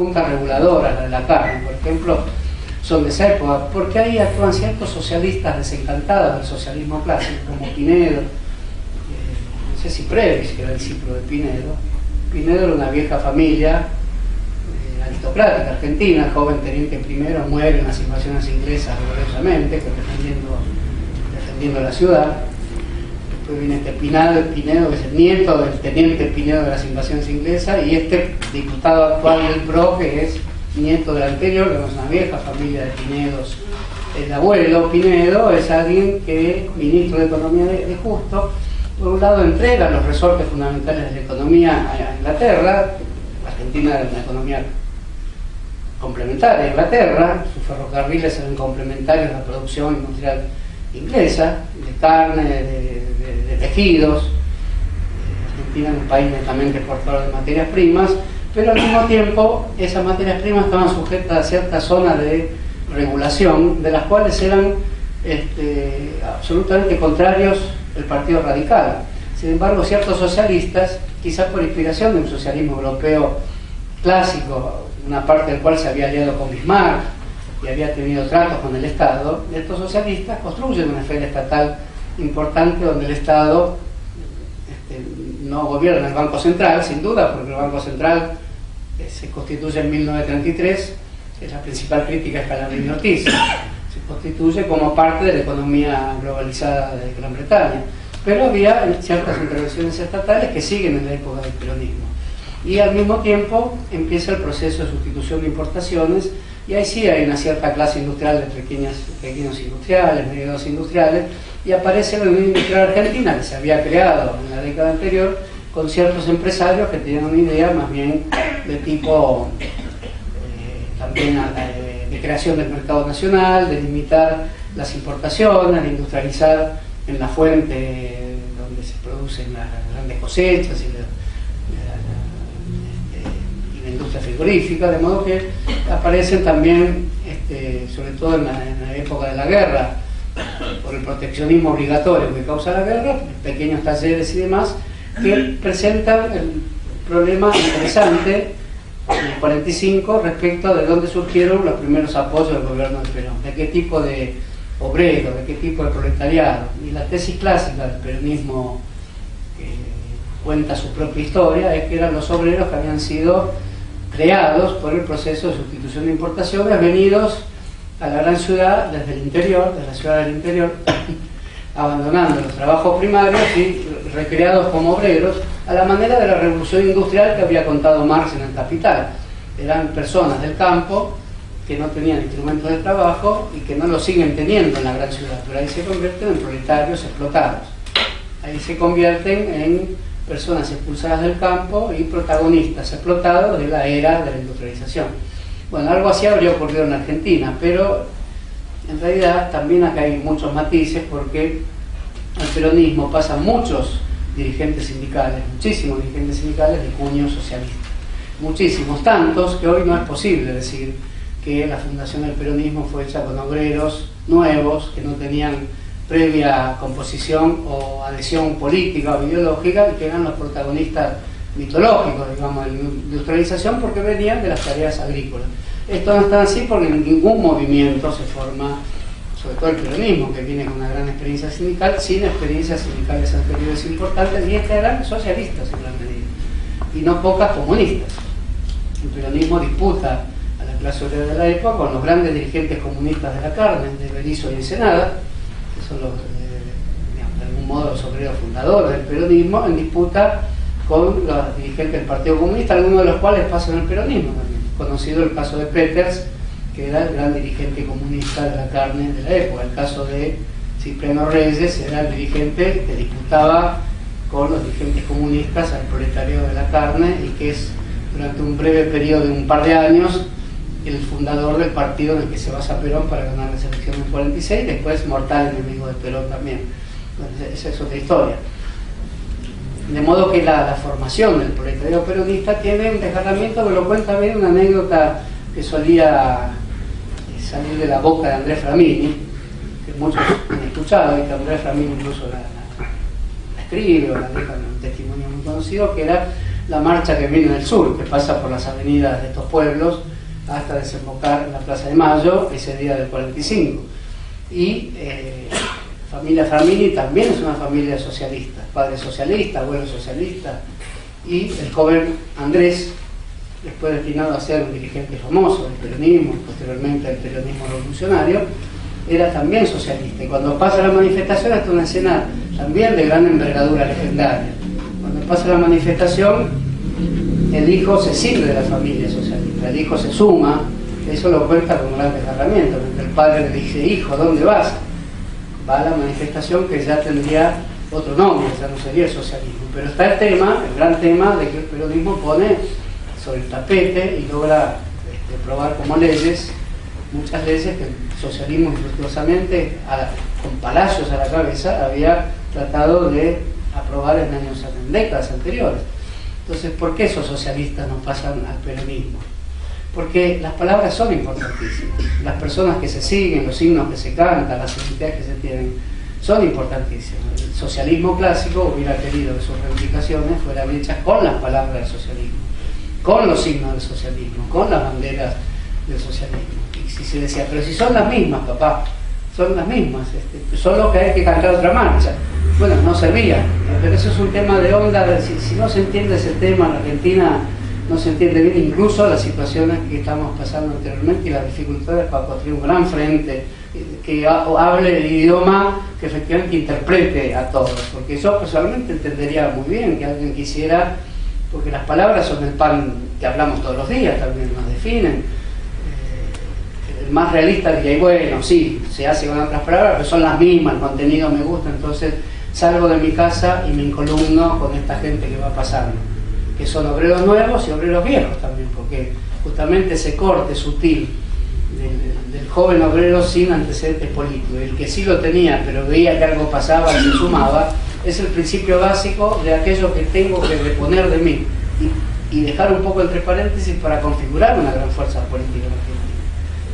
juntas reguladoras, la de la carne, por ejemplo, son de esa época, porque ahí actúan ciertos socialistas desencantados del socialismo clásico, como Pinedo, no sé si Previs, que era el discípulo de Pinedo. Pinedo era una vieja familia aristocrática argentina. El joven teniente primero muere en las invasiones inglesas gloriosamente, defendiendo la ciudad. Después viene este Pinedo, que es el nieto del teniente Pinedo de las invasiones inglesas, y este diputado actual del PRO, que es nieto del anterior, que es una vieja familia de Pinedos. El abuelo Pinedo es alguien que, ministro de Economía de Justo, por un lado entrega los resortes fundamentales de la economía a Inglaterra. Argentina era una economía complementaria a Inglaterra, sus ferrocarriles eran complementarios a la producción industrial inglesa, de carne, de tejidos. Argentina era un país netamente exportador de materias primas, pero al mismo tiempo esas materias primas estaban sujetas a ciertas zonas de regulación, de las cuales eran absolutamente contrarios el Partido Radical. Sin embargo, ciertos socialistas, quizás por inspiración de un socialismo europeo clásico, una parte del cual se había aliado con Bismarck y había tenido tratos con el Estado, estos socialistas construyen una esfera estatal importante donde el Estado no gobierna el Banco Central, sin duda, porque el Banco Central se constituye en 1933, es la principal crítica a Scalabrini y Ortiz, se constituye como parte de la economía globalizada de Gran Bretaña, pero había ciertas intervenciones estatales que siguen en la época del peronismo. Y al mismo tiempo empieza el proceso de sustitución de importaciones, y ahí sí hay una cierta clase industrial de pequeños industriales, medianos industriales, y aparece la Unión Industrial Argentina, que se había creado en la década anterior, con ciertos empresarios que tenían una idea más bien de tipo también de creación del mercado nacional, de limitar las importaciones, de industrializar en la fuente donde se producen las grandes cosechas y la industria frigorífica, de modo que aparecen también, sobre todo en la época de la guerra, por el proteccionismo obligatorio que causa la guerra, pequeños talleres y demás, que presentan el problema interesante en el 45 respecto de dónde surgieron los primeros apoyos del gobierno de Perón, de qué tipo de obrero, de qué tipo de proletariado. Y la tesis clásica del peronismo, que cuenta su propia historia, es que eran los obreros que habían sido creados por el proceso de sustitución de importaciones, venidos a la gran ciudad desde el interior, de la ciudad del interior, abandonando los trabajos primarios y recreados como obreros a la manera de la revolución industrial que había contado Marx en el Capital. Eran personas del campo que no tenían instrumentos de trabajo y que no lo siguen teniendo en la gran ciudad, pero ahí se convierten en proletarios explotados. Ahí se convierten en personas expulsadas del campo y protagonistas explotados de la era de la industrialización. Bueno, algo así habría ocurrido en Argentina, pero en realidad también acá hay muchos matices, porque al peronismo pasan muchos dirigentes sindicales, muchísimos dirigentes sindicales de cuño socialista. Muchísimos, tantos que hoy no es posible decir que la fundación del peronismo fue hecha con obreros nuevos que no tenían previa composición o adhesión política o ideológica y que eran los protagonistas mitológicos, digamos, de la industrialización, porque venían de las tareas agrícolas. Esto no está así porque ningún movimiento se forma, sobre todo el peronismo, que viene con una gran experiencia sindical, sin experiencias sindicales anteriores importantes, y estas eran socialistas en gran medida, y no pocas comunistas. El peronismo disputa a la clase obrera de la época con los grandes dirigentes comunistas de la carne, de Berisso y Ensenada, que son los, digamos, de algún modo los obreros fundadores del peronismo, en disputa con los dirigentes del Partido Comunista, algunos de los cuales pasan al peronismo también. Conocido el caso de Peters, que era el gran dirigente comunista de la carne de la época. El caso de Cipriano Reyes era el dirigente que disputaba con los dirigentes comunistas al proletariado de la carne, y que es durante un breve periodo de un par de años el fundador del partido en el que se basa Perón para ganar las elecciones en 46, después mortal enemigo de Perón también. Entonces, esa es otra historia. De modo que la formación del proletariado peronista tiene un desgarramiento que lo cuenta bien una anécdota que solía salir de la boca de Andrés Framini, que muchos han escuchado, y que Andrés Framini incluso la escribe o la deja en un testimonio muy conocido, que era la marcha que viene del sur, que pasa por las avenidas de estos pueblos hasta desembocar en la Plaza de Mayo ese día del 45. Y familia Framini también es una familia socialista, padre socialista, abuelo socialista, y el joven Andrés, después destinado a ser un dirigente famoso del peronismo y posteriormente del peronismo revolucionario, era también socialista. Y cuando pasa la manifestación, esta es una escena también de gran envergadura legendaria. Cuando pasa la manifestación, el hijo se sirve de la familia socialista, el hijo se suma, eso lo cuenta con gran desgarramiento, porque el padre le dice: hijo, ¿dónde vas? Va a la manifestación, que ya tendría otro nombre, ya no sería el socialismo. Pero está el tema, el gran tema de que el peronismo pone sobre el tapete y logra probar como leyes, muchas leyes que el socialismo infructuosamente, con Palacios a la cabeza, había tratado de aprobar en décadas anteriores. Entonces, ¿por qué esos socialistas no pasan al peronismo? Porque las palabras son importantísimas, las personas que se siguen, los himnos que se cantan, las identidades que se tienen, son importantísimas. El socialismo clásico hubiera querido que sus reivindicaciones fueran hechas con las palabras del socialismo, con los signos del socialismo, con las banderas del socialismo. Y si se decía: pero si son las mismas, papá, son las mismas, solo que hay que cantar otra marcha. Bueno, no servía, pero eso es un tema de onda. Si no se entiende ese tema en Argentina, no se entiende bien incluso las situaciones que estamos pasando anteriormente y las dificultades para construir un gran frente que hable el idioma que efectivamente interprete a todos, porque yo personalmente entendería muy bien que alguien quisiera, porque las palabras son el pan que hablamos todos los días, también nos definen. El más realista diría: y bueno, sí, se hace con otras palabras, pero son las mismas, el contenido me gusta, entonces salgo de mi casa y me incolumno con esta gente que va pasando, que son obreros nuevos y obreros viejos también, porque justamente ese corte sutil del joven obrero sin antecedentes políticos, el que sí lo tenía pero veía que algo pasaba y se sumaba, es el principio básico de aquello que tengo que reponer de mí y dejar un poco entre paréntesis para configurar una gran fuerza política en Argentina.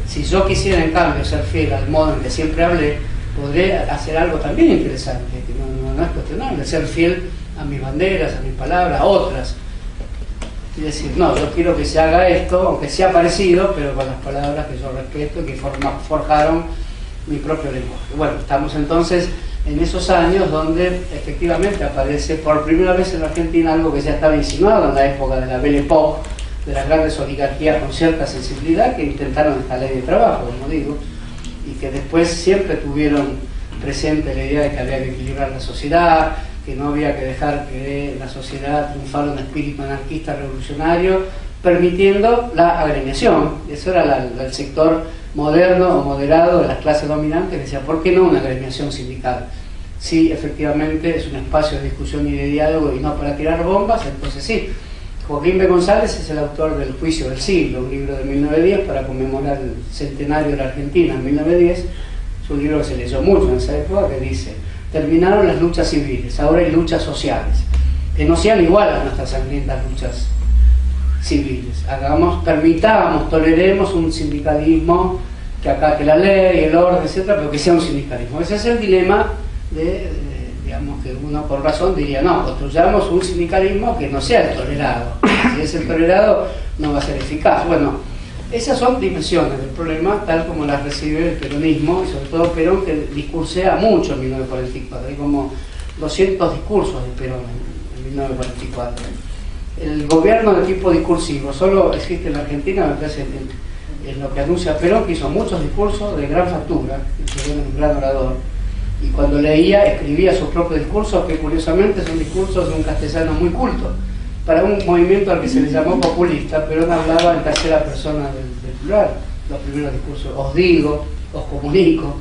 Si yo quisiera en cambio ser fiel al modo en que siempre hablé, podré hacer algo también interesante, que no es cuestionable, ser fiel a mis banderas, a mis palabras, a otras. Y decir: no, yo quiero que se haga esto, aunque sea parecido, pero con las palabras que yo respeto y que forjaron mi propio lenguaje. Bueno, estamos entonces en esos años donde efectivamente aparece por primera vez en la Argentina algo que ya estaba insinuado en la época de la Belle Époque, de las grandes oligarquías con cierta sensibilidad que intentaron esta ley de trabajo, como digo, y que después siempre tuvieron presente la idea de que había que equilibrar la sociedad, que no había que dejar que la sociedad triunfara un espíritu anarquista revolucionario, permitiendo la agremiación. Eso era el sector moderno o moderado de las clases dominantes, que decía: ¿por qué no una agremiación sindical? Si efectivamente es un espacio de discusión y de diálogo y no para tirar bombas, entonces sí. Joaquín B. González es el autor del Juicio del Siglo, un libro de 1910 para conmemorar el centenario de la Argentina en 1910. Es un libro que se leyó mucho en esa época, que dice: terminaron las luchas civiles, ahora hay luchas sociales, que no sean iguales a nuestras sangrientas luchas civiles. Permitamos, toleremos un sindicalismo que acate la ley, el orden, etcétera, pero que sea un sindicalismo. Ese es el dilema digamos, que uno con razón diría: no, construyamos un sindicalismo que no sea el tolerado. Si es el tolerado, no va a ser eficaz. Bueno, esas son dimensiones del problema, tal como las recibe el peronismo, y sobre todo Perón, que discursea mucho en 1944. Hay como 200 discursos de Perón en 1944. El gobierno de tipo discursivo solo existe en la Argentina, me parece, en lo que anuncia Perón, que hizo muchos discursos de gran factura, que Perón es un gran orador, y cuando leía, escribía sus propios discursos, que curiosamente son discursos de un castellano muy culto. Para un movimiento al que se le llamó populista, Perón hablaba en tercera persona del plural. Los primeros discursos: os digo, os comunico.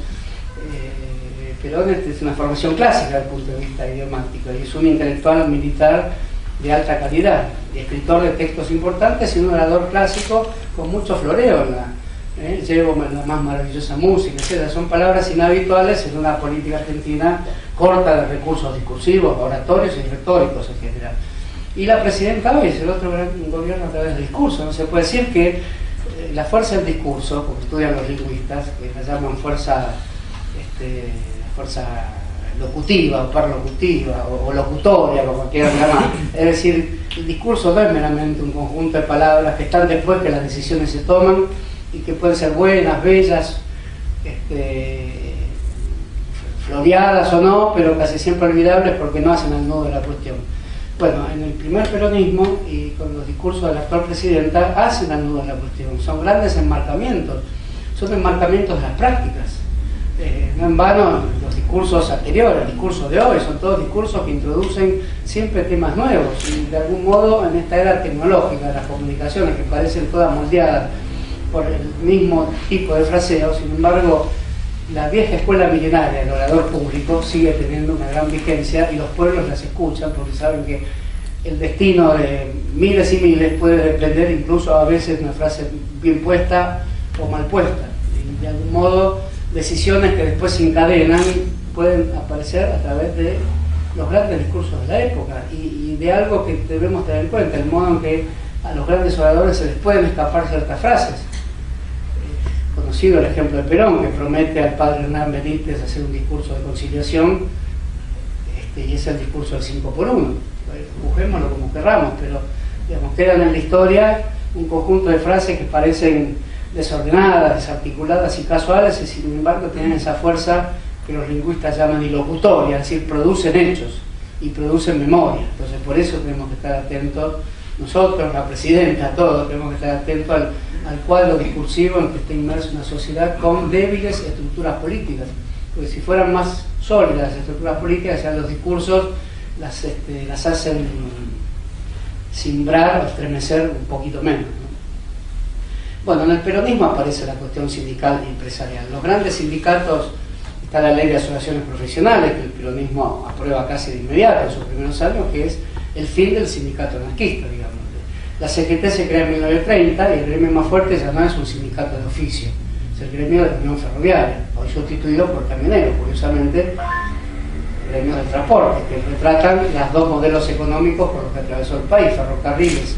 Perón es una formación clásica desde el punto de vista idiomático, y es un intelectual militar de alta calidad, escritor de textos importantes y un orador clásico con mucho floreo llevo la más maravillosa música, etc. Son palabras inhabituales en una política argentina corta de recursos discursivos, oratorios y retóricos en general. Y la presidenta hoy es el otro gran gobierno a través del discurso. No se puede decir que la fuerza del discurso, como estudian los lingüistas, que la llaman fuerza locutiva o perlocutiva o locutoria, como quieran llamar. Es decir, el discurso no es meramente un conjunto de palabras que están después que las decisiones se toman y que pueden ser buenas, bellas, floreadas o no, pero casi siempre olvidables porque no hacen al nudo de la cuestión. Bueno, en el primer peronismo y con los discursos de la actual presidenta hacen al nudo de la cuestión, son grandes enmarcamientos, son enmarcamientos de las prácticas. No en vano los discursos anteriores, el discurso de hoy, son todos discursos que introducen siempre temas nuevos y de algún modo en esta era tecnológica de las comunicaciones que parecen todas moldeadas por el mismo tipo de fraseo, sin embargo la vieja escuela milenaria del orador público sigue teniendo una gran vigencia y los pueblos las escuchan porque saben que el destino de miles y miles puede depender incluso a veces de una frase bien puesta o mal puesta. Y de algún modo decisiones que después se encadenan pueden aparecer a través de los grandes discursos de la época y de algo que debemos tener en cuenta, el modo en que a los grandes oradores se les pueden escapar ciertas frases. Conocido el ejemplo de Perón, que promete al padre Hernán Benítez hacer un discurso de conciliación, y es el discurso del 5 por 1. Juzguémoslo como querramos, pero digamos, quedan en la historia un conjunto de frases que parecen desordenadas, desarticuladas y casuales, y sin embargo tienen esa fuerza que los lingüistas llaman ilocutoria, es decir, producen hechos y producen memoria. Entonces por eso tenemos que estar atentos, nosotros, la presidenta, todos tenemos que estar atentos al cuadro discursivo en que está inmersa una sociedad con débiles estructuras políticas, porque si fueran más sólidas las estructuras políticas, ya los discursos las hacen cimbrar o estremecer un poquito menos, ¿no? Bueno, en el peronismo aparece la cuestión sindical y empresarial. Los grandes sindicatos, está la ley de asociaciones profesionales, que el peronismo aprueba casi de inmediato en sus primeros años, que es el fin del sindicato anarquista, digamos. La CGT se crea en 1930 y el gremio más fuerte ya no es un sindicato de oficio, es el gremio de la Unión Ferroviaria, hoy sustituido por camioneros, curiosamente, gremios de transporte, que retratan los dos modelos económicos por los que atravesó el país, ferrocarriles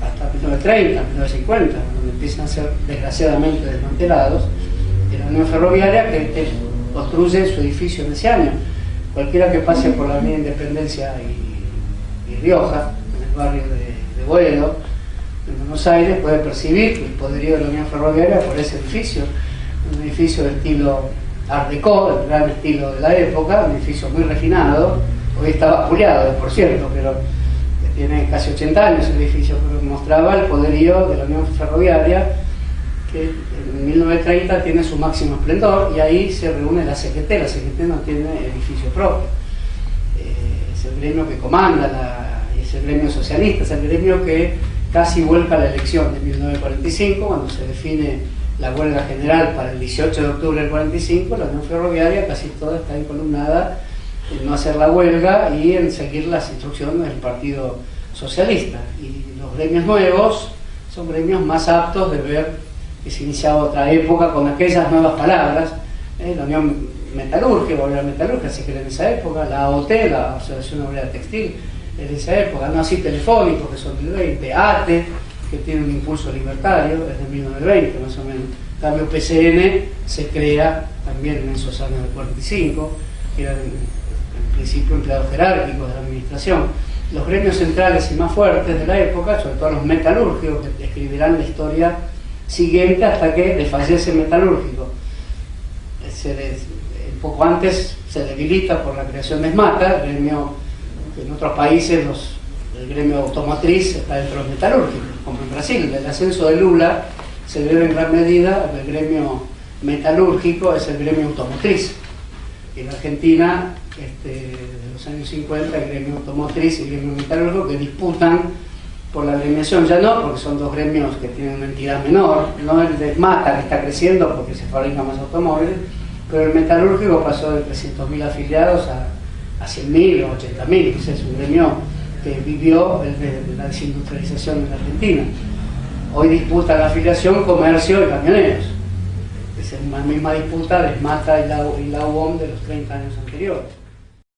hasta 1930, 1950, donde empiezan a ser desgraciadamente desmantelados, y la Unión Ferroviaria que construye su edificio en ese año. Cualquiera que pase por la avenida Independencia y Rioja, en el barrio de Boedo, en Buenos Aires, puede percibir el poderío de la Unión Ferroviaria por ese edificio, un edificio de estilo Art Deco, el gran estilo de la época, un edificio muy refinado, hoy está vapuleado, por cierto, pero tiene casi 80 años el edificio, pero mostraba el poderío de la Unión Ferroviaria, que en 1930 tiene su máximo esplendor, y ahí se reúne la CGT. La CGT no tiene edificio propio, es el gremio que comanda, es el gremio socialista, es el gremio que casi vuelca la elección de 1945, cuando se define la huelga general para el 18 de octubre del 45, la Unión Ferroviaria casi toda está encolumnada en no hacer la huelga y en seguir las instrucciones del Partido Socialista. Y los gremios nuevos son gremios más aptos de ver que se iniciaba otra época con aquellas nuevas palabras, la Unión Metalúrgica, o la metalurgia, si quieren, en esa época, la AOT, la Asociación Obrera Textil, en esa época, no así Telefónicos, que son del 20, ATE, que tiene un impulso libertario, es de 1920 más o menos. En cambio, PCN se crea también en esos años del 45, que eran en principio empleados jerárquicos de la administración. Los gremios centrales y más fuertes de la época, sobre todo los metalúrgicos, que escribirán la historia siguiente hasta que desfallece el metalúrgico. Poco antes se debilita por la creación de SMATA, el gremio que en otros países el gremio automotriz está dentro del metalúrgico, como en Brasil. El ascenso de Lula se debe en gran medida al gremio metalúrgico, es el gremio automotriz. En Argentina, desde los años 50, el gremio automotriz y el gremio metalúrgico que disputan por la agremiación, ya no, porque son dos gremios que tienen una entidad menor, no el de Mata, que está creciendo porque se fabrican más automóviles, pero el metalúrgico pasó de 300.000 afiliados a 100.000 o 80.000, que es un gremio que vivió la desindustrialización en Argentina. Hoy disputa la afiliación comercio y camioneros. Es la misma disputa de Mata y la UOM de los 30 años anteriores.